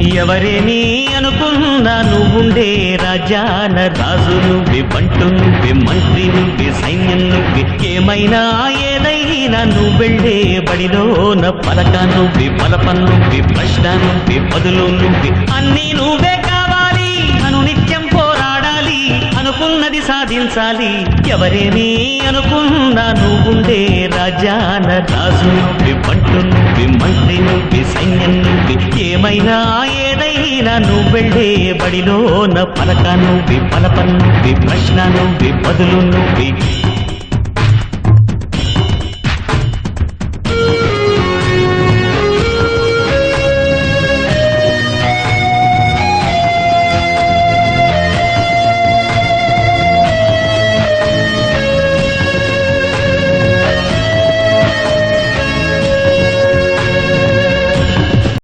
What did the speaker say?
ఎవరేని అనుకున్నా నువ్వుండే రాజాన రాజు నువ్వే, బంటు నువ్వే, మంత్రి నువ్వే, సైన్యం నువ్వే, ఏమైనా ఏదైనా నువ్వెళ్ళే బడిలోన పలక నువ్వే, పలప నువ్వే, ప్రశ్న నువ్వే, బదులు నువ్వే, అన్నీ నువ్వే కావాలి. అనునిత్యం పోరాడాలి, అనుకున్నది సాధించాలి. ఎవరేని అనుకున్నా నువ్వుండే రాజాన రాజు నువ్వే, బంటు నువ్వే, మంత్రి నువ్వే, సైన్యం నువ్వే, ఏమైనా ఏదైనా నువ్వెళ్ళే బడిలోన పలక నువ్వే, పలప నువ్వే, ప్రశ్న నువ్వే, బదులు నువ్వే.